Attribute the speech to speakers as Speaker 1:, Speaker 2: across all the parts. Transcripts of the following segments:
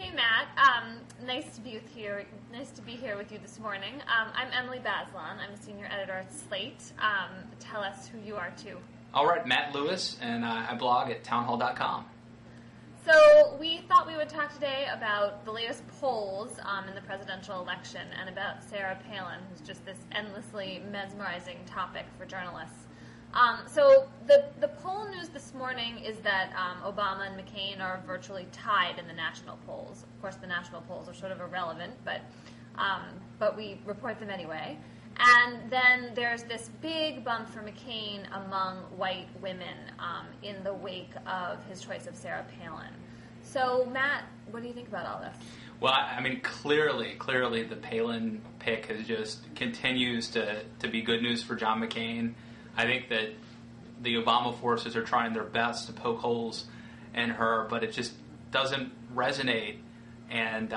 Speaker 1: Hey, Matt. Nice to be here. Nice to be here with you this morning. I'm Emily Bazelon. I'm a senior editor at Slate. Tell us who you are too.
Speaker 2: All right, Matt Lewis, and I blog at townhall.com.
Speaker 1: So we thought we would talk today about the latest polls in the presidential election and about Sarah Palin, who's just this endlessly mesmerizing topic for journalists. So the poll news this morning is that Obama and McCain are virtually tied in the national polls. Of course, the national polls are sort of irrelevant, but we report them anyway. And then there's this big bump for McCain among white women in the wake of his choice of Sarah Palin. So, Matt, what do you think about all this?
Speaker 2: Well, I mean, clearly, the Palin pick continues to be good news for John McCain. I think that the Obama forces are trying their best to poke holes in her, but it just doesn't resonate. And,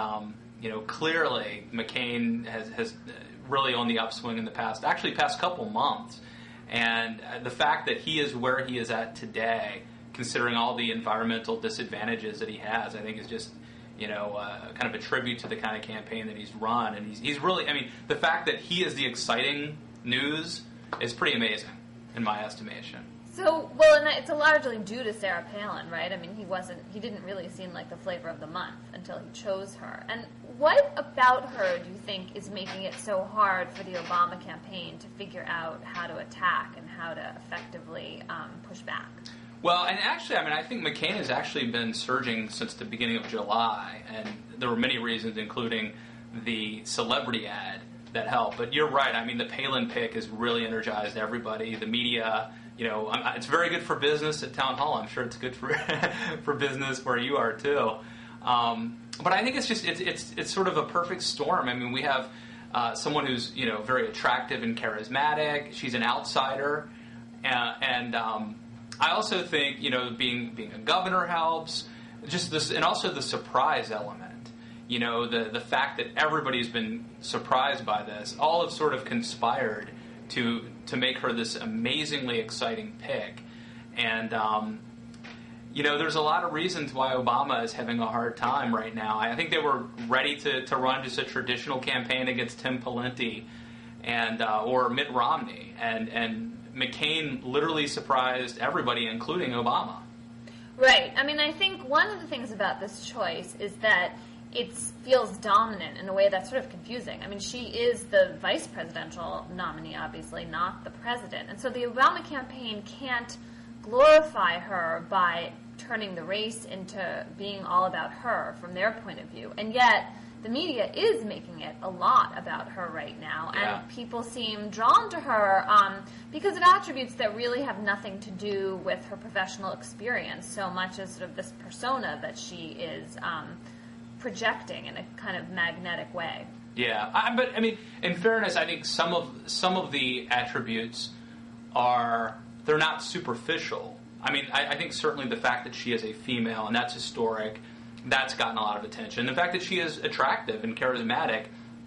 Speaker 2: clearly McCain has really on the upswing in the past couple months. And the fact that he is where he is at today, considering all the environmental disadvantages that he has, I think is just, kind of a tribute to the kind of campaign that he's run. And he's really, the fact that he is the exciting news is pretty amazing, in my estimation.
Speaker 1: So, well, and it's largely due to Sarah Palin, right? I mean, he didn't really seem like the flavor of the month until he chose her. And what about her do you think is making it so hard for the Obama campaign to figure out how to attack and how to effectively push back?
Speaker 2: Well, and actually, I think McCain has actually been surging since the beginning of July, and there were many reasons, including the celebrity ad that helped. But you're right. The Palin pick has really energized everybody, the media. It's very good for business at Town Hall. I'm sure it's good for for business where you are too. But I think it's sort of a perfect storm. We have someone who's very attractive and charismatic. She's an outsider, and I also think being a governor helps. Just this, and also the surprise element. The fact that everybody's been surprised by this, all have sort of conspired to make her this amazingly exciting pick. And, there's a lot of reasons why Obama is having a hard time right now. I think they were ready to run just a traditional campaign against Tim Pawlenty and or Mitt Romney. And McCain literally surprised everybody, including Obama.
Speaker 1: Right. I think one of the things about this choice is that it feels dominant in a way that's sort of confusing. She is the vice presidential nominee, obviously, not the president. And so the Obama campaign can't glorify her by turning the race into being all about her from their point of view. And yet the media is making it a lot about her right now.
Speaker 2: Yeah.
Speaker 1: And people seem drawn to her because of attributes that really have nothing to do with her professional experience so much as sort of this persona that she is projecting in a kind of magnetic way.
Speaker 2: Yeah, but in fairness, I think some of the attributes they're not superficial. I think certainly the fact that she is a female, and that's historic, that's gotten a lot of attention. The fact that she is attractive and charismatic,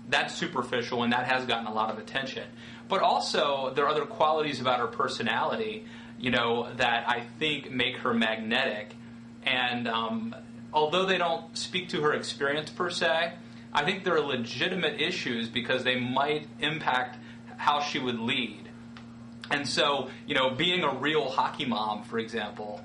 Speaker 2: that's superficial, and that has gotten a lot of attention. But also, there are other qualities about her personality, that I think make her magnetic. And although they don't speak to her experience per se, I think there are legitimate issues because they might impact how she would lead. And so, being a real hockey mom, for example,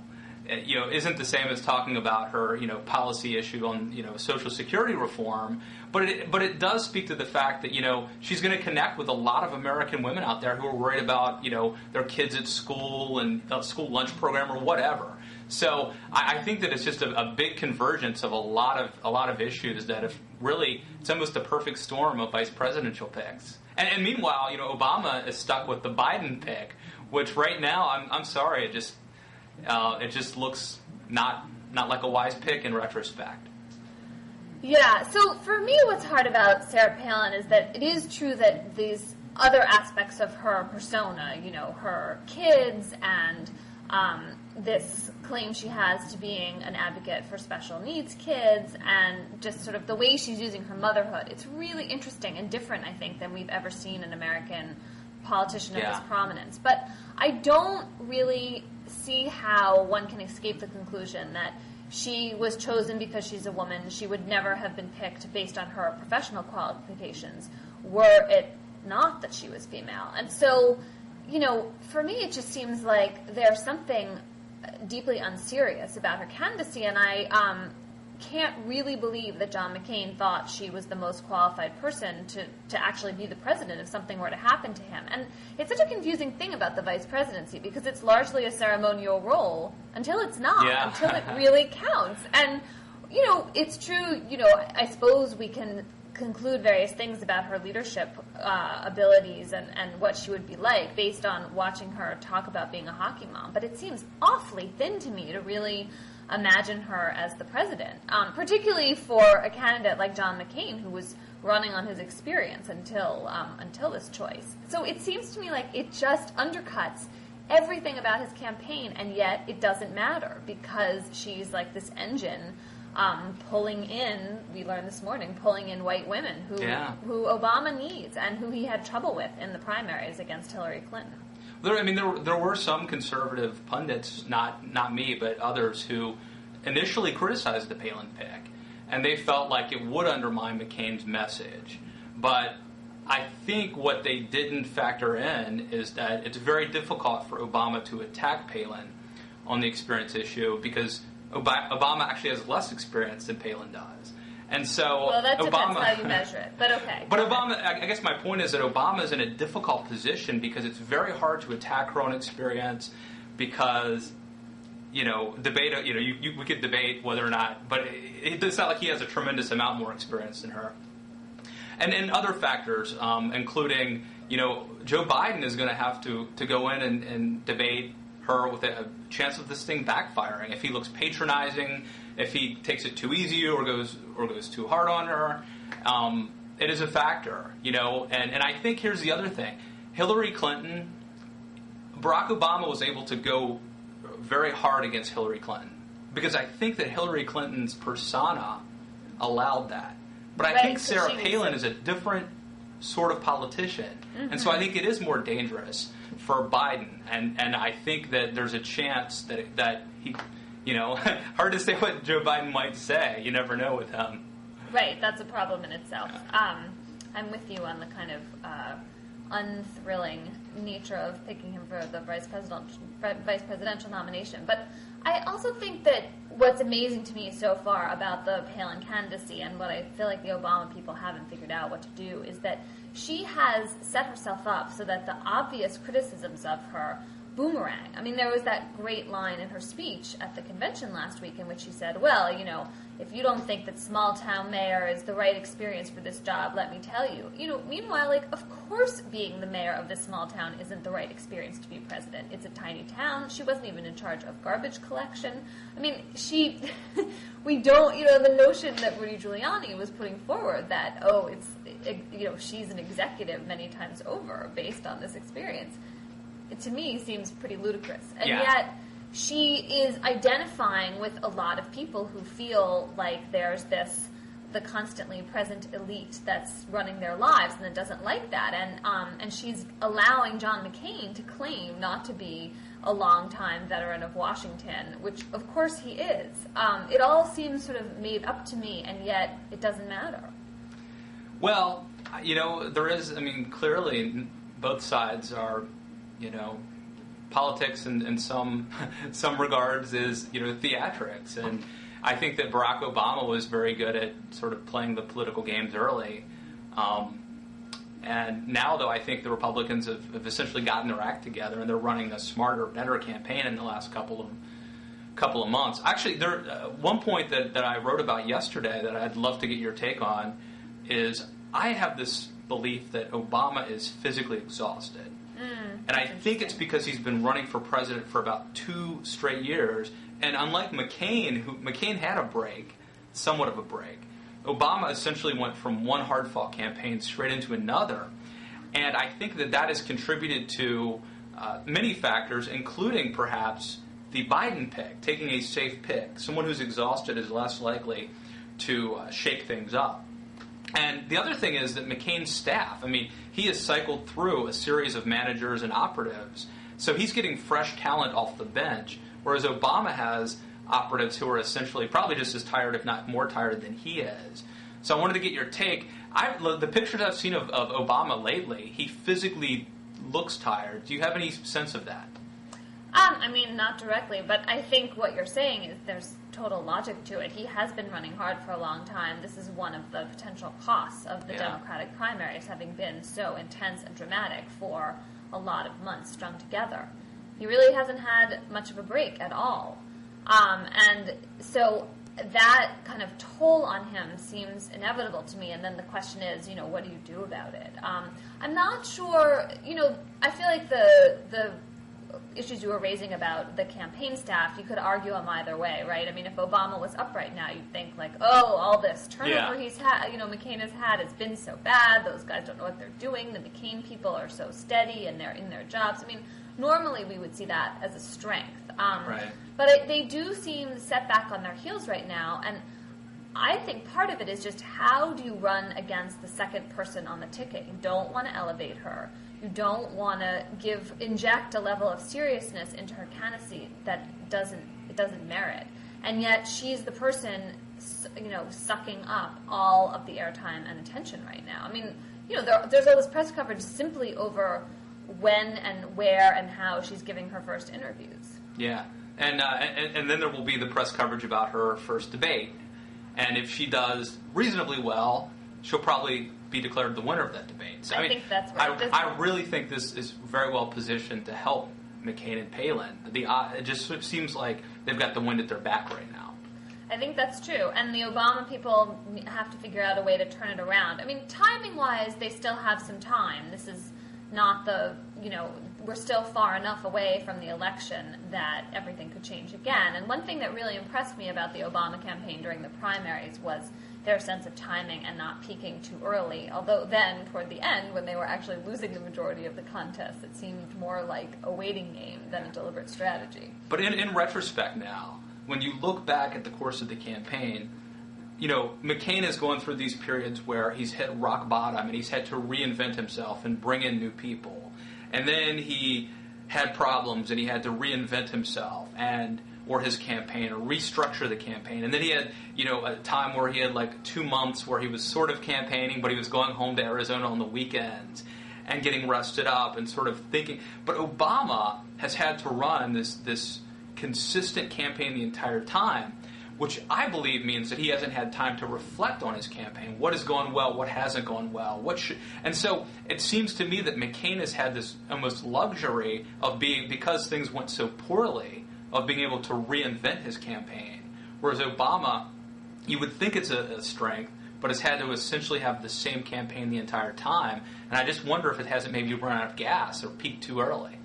Speaker 2: isn't the same as talking about her, policy issue on, Social Security reform. But it does speak to the fact that, she's going to connect with a lot of American women out there who are worried about, their kids at school and school lunch program or whatever. So I think that it's just a big convergence of a lot of issues that have really, it's almost a perfect storm of vice presidential picks. And meanwhile, Obama is stuck with the Biden pick, which right now, I'm sorry, it just looks not like a wise pick in retrospect.
Speaker 1: Yeah, so for me what's hard about Sarah Palin is that it is true that these other aspects of her persona, her kids and this claim she has to being an advocate for special needs kids and just sort of the way she's using her motherhood. It's really interesting and different, I think, than we've ever seen an American politician of this prominence. But I don't really see how one can escape the conclusion that she was chosen because she's a woman. She would never have been picked based on her professional qualifications were it not that she was female. And so, for me, it just seems like there's something deeply unserious about her candidacy, and I can't really believe that John McCain thought she was the most qualified person to actually be the president if something were to happen to him. And it's such a confusing thing about the vice presidency, because it's largely a ceremonial role until it's not, until it really counts. And, it's true, I suppose we can conclude various things about her leadership abilities and what she would be like based on watching her talk about being a hockey mom. But it seems awfully thin to me to really imagine her as the president, particularly for a candidate like John McCain, who was running on his experience until this choice. So it seems to me like it just undercuts everything about his campaign, and yet it doesn't matter because she's like this engine pulling in, we learned this morning, pulling in white women who Obama needs and who he had trouble with in the primaries against Hillary Clinton.
Speaker 2: There were some conservative pundits, not me, but others, who initially criticized the Palin pick, and they felt like it would undermine McCain's message. But I think what they didn't factor in is that it's very difficult for Obama to attack Palin on the experience issue because Obama actually has less experience than Palin does. And so
Speaker 1: well, that depends how you measure it, but okay.
Speaker 2: But Obama, I guess my point is that Obama is in a difficult position because it's very hard to attack her own experience because, we could debate whether or not, but it's not like he has a tremendous amount more experience than her. And other factors, including, Joe Biden is going to have to go in and debate her with a chance of this thing backfiring. If he looks patronizing, if he takes it too easy or goes too hard on her, it is a factor, And I think here's the other thing: Hillary Clinton, Barack Obama was able to go very hard against Hillary Clinton because I think that Hillary Clinton's persona allowed that. But I think Sarah Palin is a different sort of politician, and so I think it is more dangerous for Biden, and I think that there's a chance that he, hard to say what Joe Biden might say. You never know with him.
Speaker 1: Right, that's a problem in itself. I'm with you on the kind of unthrilling nature of picking him for the vice presidential nomination. But I also think that what's amazing to me so far about the Palin candidacy, and what I feel like the Obama people haven't figured out what to do, is that she has set herself up so that the obvious criticisms of her boomerang. I mean, there was that great line in her speech at the convention last week in which she said, well, if you don't think that small-town mayor is the right experience for this job, let me tell you. Meanwhile, of course being the mayor of this small town isn't the right experience to be president. It's a tiny town. She wasn't even in charge of garbage collection. I mean, we don't, the notion that Rudy Giuliani was putting forward that, she's an executive many times over based on this experience, it, to me, seems pretty ludicrous. And yet, she is identifying with a lot of people who feel like there's the constantly present elite that's running their lives and that doesn't like that. And she's allowing John McCain to claim not to be a longtime veteran of Washington, which, of course, he is. It all seems sort of made up to me, and yet it doesn't matter.
Speaker 2: Well, there is, clearly both sides are, politics in some regards is, theatrics. And I think that Barack Obama was very good at sort of playing the political games early. And now, though, I think the Republicans have essentially gotten their act together and they're running a smarter, better campaign in the last couple of months. Actually, one point that I wrote about yesterday that I'd love to get your take on is I have this belief that Obama is physically exhausted. And I think it's because he's been running for president for about 2 straight years. And unlike McCain had a break, somewhat of a break, Obama essentially went from one hard-fought campaign straight into another. And I think that has contributed to many factors, including perhaps the Biden pick, taking a safe pick. Someone who's exhausted is less likely to shake things up. And the other thing is that McCain's staff, he has cycled through a series of managers and operatives. So he's getting fresh talent off the bench, whereas Obama has operatives who are essentially probably just as tired, if not more tired, than he is. So I wanted to get your take. The pictures I've seen of Obama lately, he physically looks tired. Do you have any sense of that?
Speaker 1: I mean, not directly, but I think what you're saying is there's total logic to it. He has been running hard for a long time. This is one of the potential costs of the Democratic primaries having been so intense and dramatic for a lot of months strung together. He really hasn't had much of a break at all. And so that kind of toll on him seems inevitable to me. And then the question is, what do you do about it? I'm not sure, I feel like the issues you were raising about the campaign staff, you could argue them either way, right? I mean, if Obama was up right now, you'd think like, oh, all this turnover he's had, McCain has had, has been so bad. Those guys don't know what they're doing. The McCain people are so steady and they're in their jobs. I mean, normally we would see that as a strength.
Speaker 2: Right.
Speaker 1: But they do seem set back on their heels right now, and I think part of it is just how do you run against the second person on the ticket? You don't want to elevate her. You don't want to inject a level of seriousness into her candidacy that doesn't merit. And yet she's the person, sucking up all of the airtime and attention right now. I mean, there's all this press coverage simply over when and where and how she's giving her first interviews. Yeah,
Speaker 2: and then there will be the press coverage about her first debate. And if she does reasonably well, she'll probably be declared the winner of that debate. So,
Speaker 1: I think that's right.
Speaker 2: I really think this is very well positioned to help McCain and Palin. It just seems like they've got the wind at their back right now.
Speaker 1: I think that's true. And the Obama people have to figure out a way to turn it around. I mean, timing-wise, they still have some time. This is not we're still far enough away from the election that everything could change again. And one thing that really impressed me about the Obama campaign during the primaries was their sense of timing and not peaking too early. Although then, toward the end, when they were actually losing the majority of the contest, it seemed more like a waiting game than a deliberate strategy.
Speaker 2: But in retrospect now, when you look back at the course of the campaign, McCain is going through these periods where he's hit rock bottom and he's had to reinvent himself and bring in new people. And then he had problems and he had to reinvent himself or his campaign or restructure the campaign. And then he had, a time where he had like 2 months where he was sort of campaigning, but he was going home to Arizona on the weekends and getting rested up and sort of thinking. But Obama has had to run this consistent campaign the entire time, which I believe means that he hasn't had time to reflect on his campaign. What has gone well? What hasn't gone well? And so it seems to me that McCain has had this almost luxury of because things went so poorly, of being able to reinvent his campaign. Whereas Obama, you would think it's a strength, but has had to essentially have the same campaign the entire time. And I just wonder if it hasn't maybe run out of gas or peaked too early.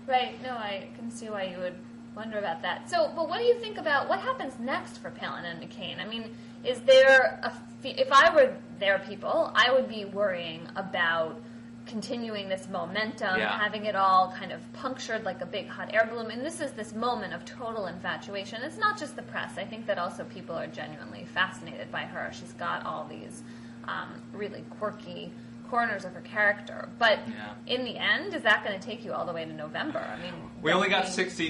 Speaker 1: Right. No, I can see why you would wonder about that. So, but what do you think about what happens next for Palin and McCain? I mean, is there if I were their people, I would be worrying about continuing this momentum, having it all kind of punctured like a big hot air balloon. And this is this moment of total infatuation. It's not just the press. I think that also people are genuinely fascinated by her. She's got all these really quirky corners of her character. But in the end, is that going to take you all the way to November? I mean,
Speaker 2: we only got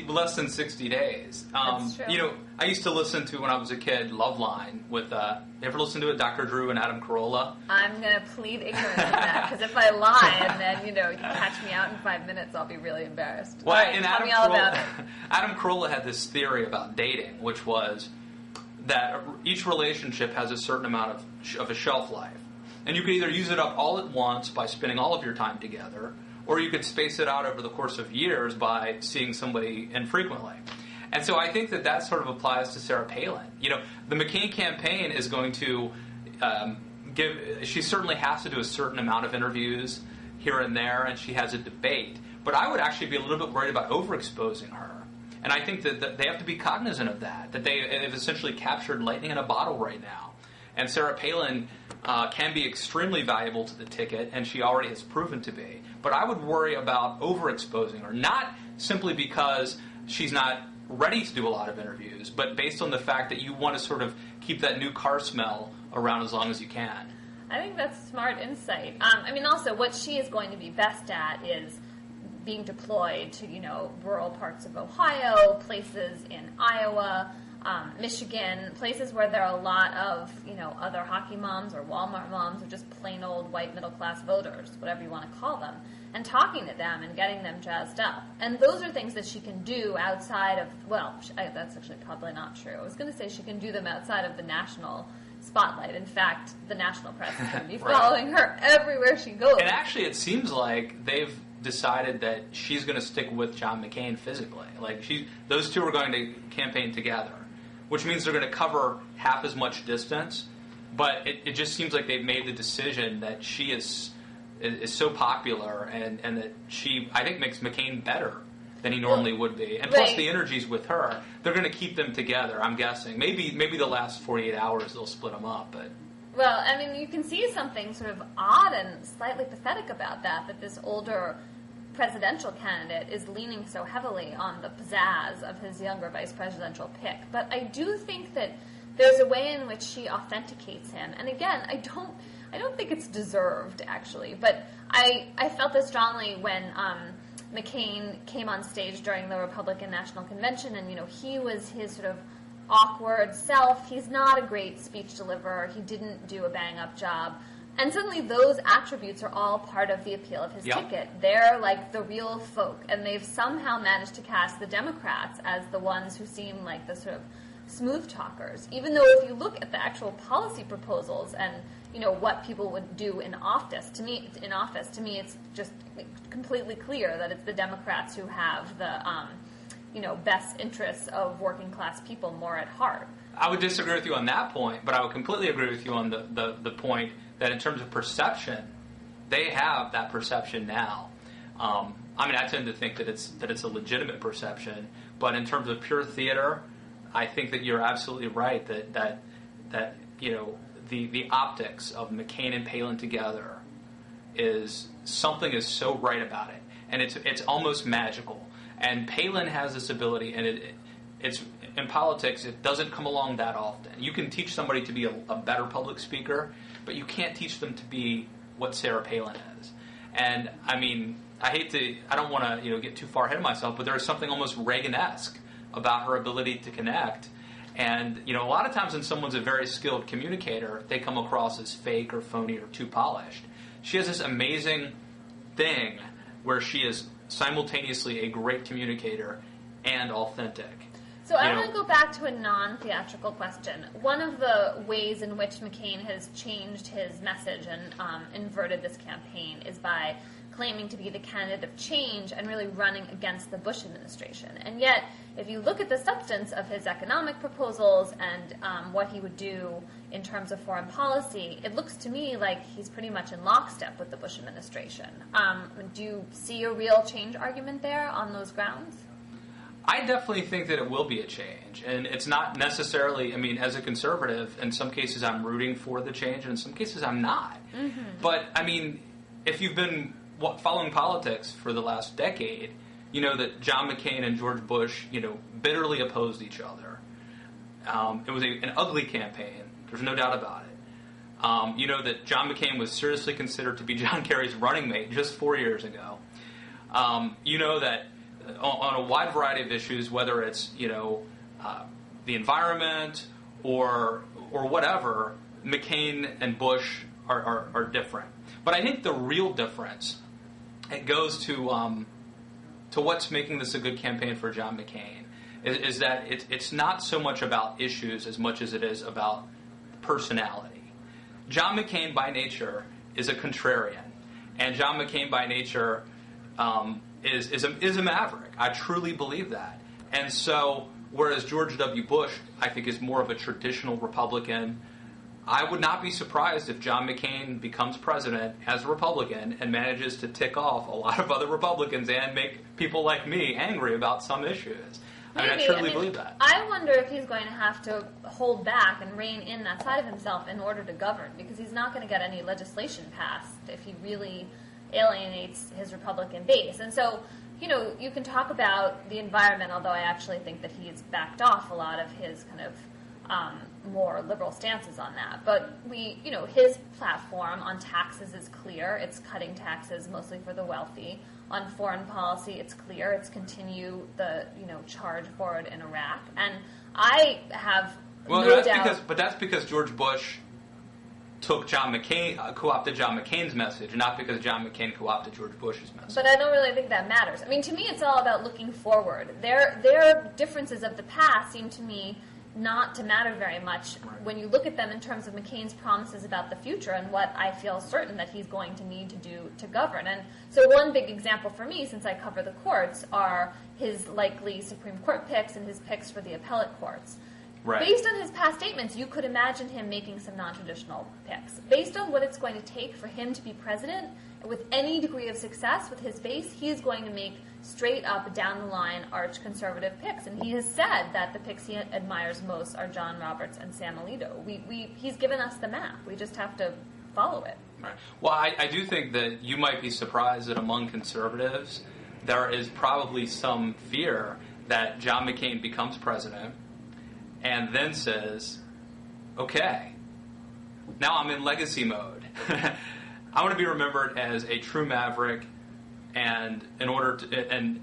Speaker 2: less than 60 days.
Speaker 1: That's true.
Speaker 2: I used to listen to, when I was a kid, Loveline with, you ever listen to it, Dr. Drew and Adam Carolla?
Speaker 1: I'm going to plead ignorance of that, because if I lie and then, you catch me out in 5 minutes, I'll be really embarrassed.
Speaker 2: Well,
Speaker 1: right, tell me all about it.
Speaker 2: Adam Carolla had this theory about dating, which was that each relationship has a certain amount of a shelf life. And you could either use it up all at once by spending all of your time together, or you could space it out over the course of years by seeing somebody infrequently. And so I think that sort of applies to Sarah Palin. The McCain campaign is going to she certainly has to do a certain amount of interviews here and there, and she has a debate. But I would actually be a little bit worried about overexposing her. And I think that they have to be cognizant of that they've essentially captured lightning in a bottle right now. And Sarah Palin can be extremely valuable to the ticket, and she already has proven to be. But I would worry about overexposing her, not simply because she's not ready to do a lot of interviews, but based on the fact that you want to sort of keep that new car smell around as long as you can.
Speaker 1: I think that's smart insight. Also, what she is going to be best at is being deployed to, rural parts of Ohio, places in Iowa, Michigan, places where there are a lot of, other hockey moms or Walmart moms or just plain old white middle-class voters, whatever you want to call them, and talking to them and getting them jazzed up. And those are things that she can do outside of, that's actually probably not true. I was going to say she can do them outside of the national spotlight. In fact, the national press is going to be following her everywhere she goes.
Speaker 2: And actually, it seems like they've decided that she's going to stick with John McCain physically. Like, those two are going to campaign together, which means they're going to cover half as much distance. But it just seems like they've made the decision that she is so popular and that she, I think, makes McCain better than he normally would be. And plus the energy's with her. They're going to keep them together, I'm guessing. Maybe the last 48 hours they'll split them up. But
Speaker 1: well, I mean, you can see something sort of odd and slightly pathetic about that this older presidential candidate is leaning so heavily on the pizzazz of his younger vice presidential pick. But I do think that there's a way in which she authenticates him. And again, I don't think it's deserved, actually. But I felt this strongly when McCain came on stage during the Republican National Convention, and, he was his sort of awkward self. He's not a great speech deliverer. He didn't do a bang-up job. And suddenly those attributes are all part of the appeal of his ticket. They're like the real folk, and they've somehow managed to cast the Democrats as the ones who seem like the sort of smooth talkers. Even though if you look at the actual policy proposals and, what people would do in office, to me it's just completely clear that it's the Democrats who have the, best interests of working class people more at heart.
Speaker 2: I would disagree with you on that point, but I would completely agree with you on the point that in terms of perception, they have that perception now. I tend to think that it's a legitimate perception, but in terms of pure theater, I think that you're absolutely right that the optics of McCain and Palin together is so right about it, and it's almost magical. And Palin has this ability, and it's in politics, it doesn't come along that often. You can teach somebody to be a better public speaker, but you can't teach them to be what Sarah Palin is. And I don't want to get too far ahead of myself, but there is something almost Reagan-esque about her ability to connect. And a lot of times when someone's a very skilled communicator, they come across as fake or phony or too polished. She has this amazing thing where she is simultaneously a great communicator and authentic.
Speaker 1: So I want to go back to a non-theatrical question. One of the ways in which McCain has changed his message and inverted this campaign is by claiming to be the candidate of change and really running against the Bush administration. And yet, if you look at the substance of his economic proposals and what he would do in terms of foreign policy, it looks to me like he's pretty much in lockstep with the Bush administration. Do you see a real change argument there on those grounds?
Speaker 2: I definitely think that it will be a change. And it's not necessarily, as a conservative, in some cases I'm rooting for the change, and in some cases I'm not. Mm-hmm. But, if you've been following politics for the last decade, you know that John McCain and George Bush, bitterly opposed each other. It was an ugly campaign. There's no doubt about it. You know that John McCain was seriously considered to be John Kerry's running mate just 4 years ago. You know that on a wide variety of issues, whether it's the environment or whatever, McCain and Bush are different. But I think the real difference, it goes to what's making this a good campaign for John McCain, is that it's not so much about issues as much as it is about personality. John McCain by nature is a contrarian, and John McCain by nature is a maverick. I truly believe that. And so, whereas George W. Bush, I think, is more of a traditional Republican, I would not be surprised if John McCain becomes president as a Republican and manages to tick off a lot of other Republicans and make people like me angry about some issues. I truly believe that.
Speaker 1: I wonder if he's going to have to hold back and rein in that side of himself in order to govern, because he's not going to get any legislation passed if he really alienates his Republican base. And so, you can talk about the environment, although I actually think that he's backed off a lot of his kind of more liberal stances on that. But his platform on taxes is clear. It's cutting taxes mostly for the wealthy. On foreign policy, it's clear. It's continue the, charge forward in Iraq. And I have doubt.
Speaker 2: But that's because George Bush took co-opted John McCain's message, not because John McCain co-opted George Bush's message.
Speaker 1: But I don't really think that matters. I mean, to me, it's all about looking forward. Their differences of the past seem to me not to matter very much when you look at them in terms of McCain's promises about the future and what I feel certain that he's going to need to do to govern. And so one big example for me, since I cover the courts, are his likely Supreme Court picks and his picks for the appellate courts.
Speaker 2: Right.
Speaker 1: Based on his past statements, you could imagine him making some non-traditional picks. Based on what it's going to take for him to be president, with any degree of success with his base, he is going to make straight-up, down-the-line, arch-conservative picks. And he has said that the picks he admires most are John Roberts and Sam Alito. He's given us the map. We just have to follow it.
Speaker 2: Right. Well, I do think that you might be surprised that among conservatives, there is probably some fear that John McCain becomes president and then says, okay, now I'm in legacy mode. I want to be remembered as a true maverick, and to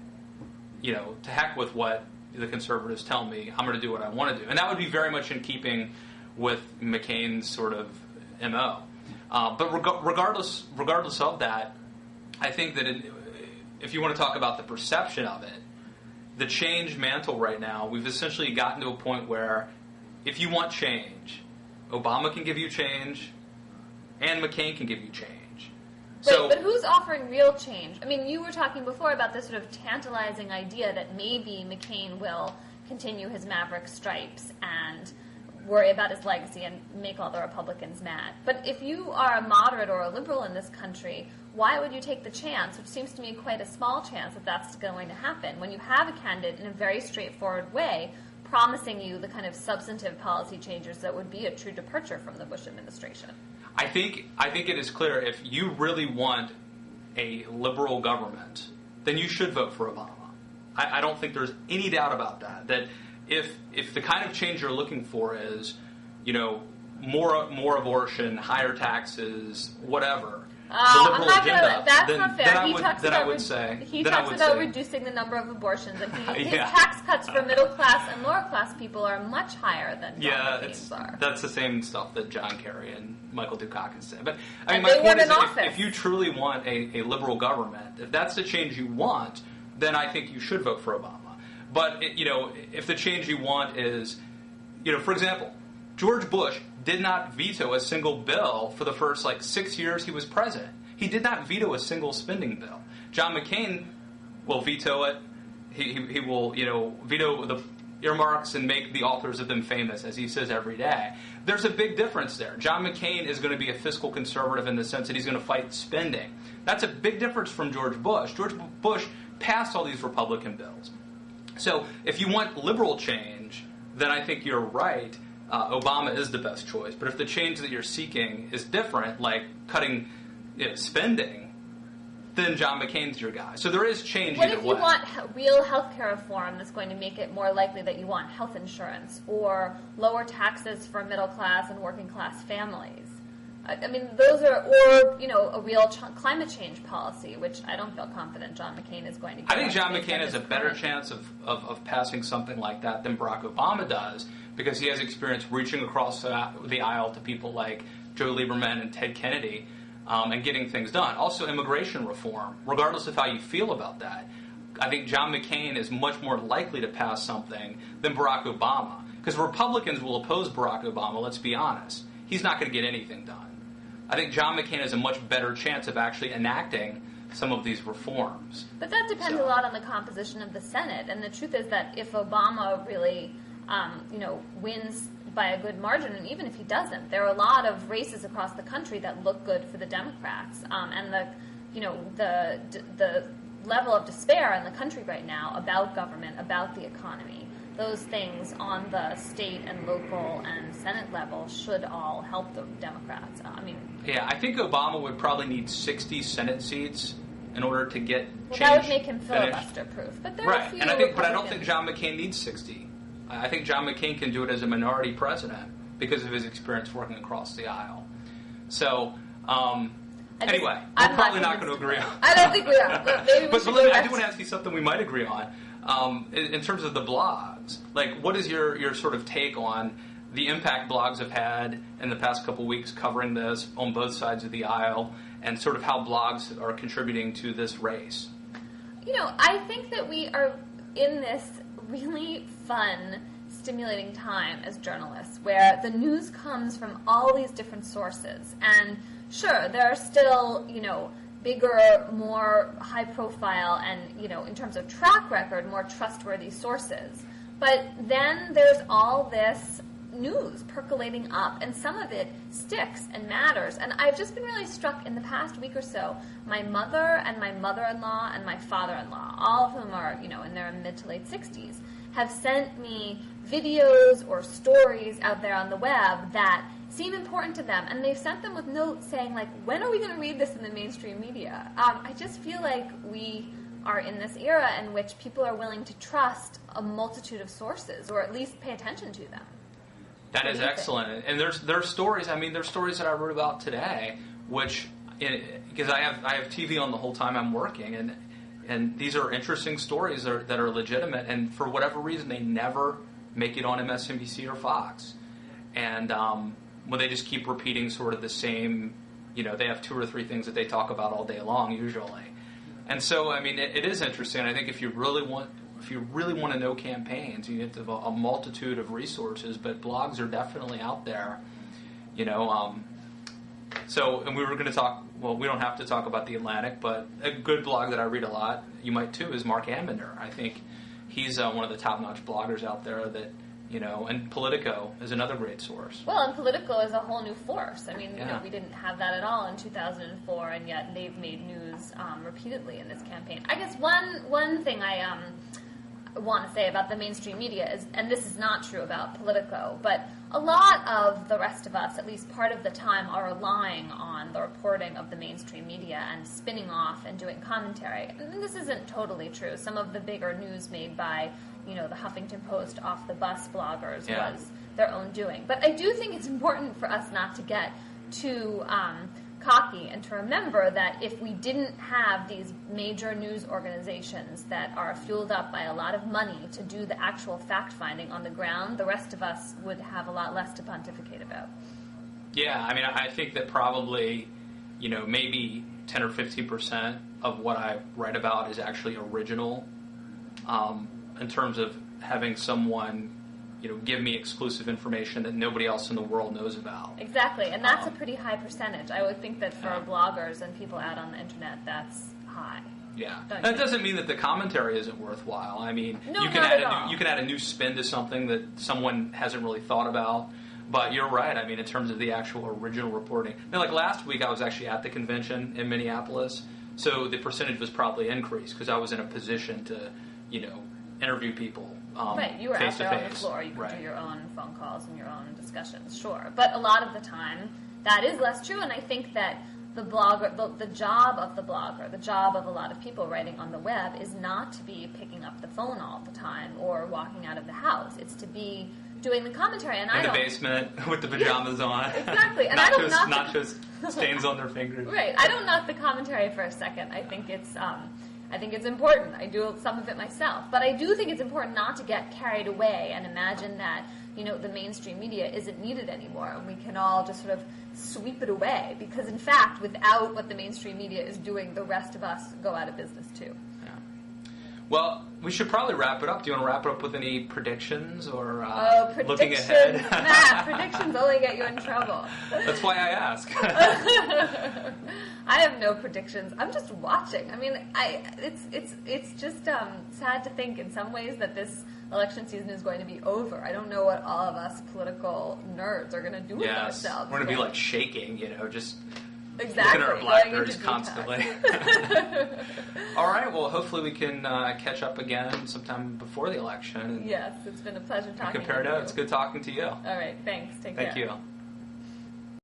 Speaker 2: heck with what the conservatives tell me, I'm going to do what I want to do. And that would be very much in keeping with McCain's sort of MO. But regardless of that, I think that if you want to talk about the perception of it, the change mantle right now, we've essentially gotten to a point where if you want change, Obama can give you change, and McCain can give you change.
Speaker 1: But who's offering real change? I mean, you were talking before about this sort of tantalizing idea that maybe McCain will continue his maverick stripes and worry about his legacy and make all the Republicans mad. But if you are a moderate or a liberal in this country, why would you take the chance, which seems to me quite a small chance that that's going to happen, when you have a candidate in a very straightforward way promising you the kind of substantive policy changes that would be a true departure from the Bush administration?
Speaker 2: I think it is clear, if you really want a liberal government, then you should vote for Obama. I don't think there's any doubt about that. That if the kind of change you're looking for is, more abortion, higher taxes, whatever, the liberal agenda,
Speaker 1: that's not fair. He talks about reducing the number of abortions, and his tax cuts for middle class and lower class people are much higher than John McCain's are.
Speaker 2: That's the same stuff that John Kerry and Michael Dukakis say. But my point is, if you truly want a liberal government, if that's the change you want, then I think you should vote for Obama. But if the change you want is, for example, George Bush did not veto a single bill for the first 6 years he was president. He did not veto a single spending bill. John McCain will veto it. He will veto the earmarks and make the authors of them famous, as he says every day. There's a big difference there. John McCain is going to be a fiscal conservative in the sense that he's going to fight spending. That's a big difference from George Bush. George Bush passed all these Republican bills. So if you want liberal change, then I think you're right. Obama is the best choice. But if the change that you're seeking is different, like cutting spending, then John McCain's your guy. So there is change either way.
Speaker 1: What if you want real health care reform that's going to make it more likely that you want health insurance or lower taxes for middle class and working class families? I mean, those are, or, a real climate change policy, which I don't feel confident John McCain is going to get. I
Speaker 2: think John McCain has a better chance of passing something like that than Barack Obama does, because he has experience reaching across the aisle to people like Joe Lieberman and Ted Kennedy and getting things done. Also, immigration reform, regardless of how you feel about that. I think John McCain is much more likely to pass something than Barack Obama, because Republicans will oppose Barack Obama, let's be honest. He's not going to get anything done. I think John McCain has a much better chance of actually enacting some of these reforms.
Speaker 1: But that depends a lot on the composition of the Senate. And the truth is that if Obama really, wins by a good margin, and even if he doesn't, there are a lot of races across the country that look good for the Democrats. And the level of despair in the country right now about government, about the economy, those things on the state and local and Senate level should all help the Democrats.
Speaker 2: I think Obama would probably need 60 Senate seats in order to get change.
Speaker 1: That would make him filibuster-proof. But there are a few
Speaker 2: but I don't think John McCain needs 60. I think John McCain can do it as a minority president because of his experience working across the aisle. So, anyway, we're probably not going to agree on.
Speaker 1: I don't think we are. But maybe
Speaker 2: I do want to ask you something we might agree on. In terms of the blog, blogs. Like, what is your sort of take on the impact blogs have had in the past couple weeks covering this on both sides of the aisle, and sort of how blogs are contributing to this race?
Speaker 1: I think that we are in this really fun, stimulating time as journalists where the news comes from all these different sources. And sure, there are still, bigger, more high profile and, in terms of track record, more trustworthy sources. But then there's all this news percolating up, and some of it sticks and matters. And I've just been really struck in the past week or so. My mother and my mother-in-law and my father-in-law, all of whom are, in their mid to late 60s, have sent me videos or stories out there on the web that seem important to them, and they've sent them with notes saying, like, when are we going to read this in the mainstream media? I just feel like we are in this era in which people are willing to trust a multitude of sources, or at least pay attention to them.
Speaker 2: That is excellent. And there's stories. I mean, there's stories that I wrote about today, which because I have TV on the whole time I'm working, and these are interesting stories that are legitimate, and for whatever reason they never make it on MSNBC or Fox, and when they just keep repeating sort of the same, they have 2 or 3 things that they talk about all day long usually, and so I mean it is interesting. I think if you really want to know campaigns, you have a multitude of resources, but blogs are definitely out there, So, and we were going to talk, well, we don't have to talk about The Atlantic, but a good blog that I read a lot, you might too, is Mark Amender. I think he's one of the top-notch bloggers out there that, and Politico is another great source.
Speaker 1: Well, and Politico is a whole new force. I mean, we didn't have that at all in 2004, and yet they've made news repeatedly in this campaign. I guess one thing I want to say about the mainstream media is, and this is not true about Politico, but a lot of the rest of us, at least part of the time, are relying on the reporting of the mainstream media and spinning off and doing commentary. And this isn't totally true. Some of the bigger news made by, the Huffington Post off-the-bus bloggers was their own doing. But I do think it's important for us not to get too cocky and to remember that if we didn't have these major news organizations that are fueled up by a lot of money to do the actual fact-finding on the ground, the rest of us would have a lot less to pontificate about. Yeah, I
Speaker 2: mean, I think that probably, maybe 10 or 15% of what I write about is actually original, in terms of having someone give me exclusive information that nobody else in the world knows about.
Speaker 1: Exactly, and that's a pretty high percentage. I would think that for bloggers and people out on the internet, that's high.
Speaker 2: Yeah, that doesn't mean that the commentary isn't worthwhile. I mean,
Speaker 1: no,
Speaker 2: you can add a new spin to something that someone hasn't really thought about. But you're right. I mean, in terms of the actual original reporting. Now, like last week, I was actually at the convention in Minneapolis, so the percentage was probably increased because I was in a position to, interview people.
Speaker 1: Right, you were out there on the floor. You could do your own phone calls and your own discussions, sure. But a lot of the time, that is less true, and I think that the blogger, the job of the blogger, the job of a lot of people writing on the web is not to be picking up the phone all the time or walking out of the house. It's to be doing the commentary. And
Speaker 2: in the basement with the pajamas on.
Speaker 1: Exactly. And
Speaker 2: nachos stains on their fingers.
Speaker 1: Right. I don't knock the commentary for a second. I think it's important. I do some of it myself. But I do think it's important not to get carried away and imagine that, the mainstream media isn't needed anymore and we can all just sort of sweep it away. Because, in fact, without what the mainstream media is doing, the rest of us go out of business, too.
Speaker 2: Yeah. Well, we should probably wrap it up. Do you want to wrap it up with any predictions or looking ahead?
Speaker 1: Predictions only get you in trouble.
Speaker 2: That's why I ask.
Speaker 1: I have no predictions. I'm just watching. I mean, it's just sad to think in some ways that this election season is going to be over. I don't know what all of us political nerds are going to do with ourselves.
Speaker 2: We're going to be like shaking, just
Speaker 1: exactly.
Speaker 2: looking at our BlackBerries constantly. All right. Well, hopefully we can catch up again sometime before the election.
Speaker 1: Yes, it's been a pleasure talking to you.
Speaker 2: Compare notes. Good talking to you.
Speaker 1: All right. Thanks. Take care.
Speaker 2: Thank you.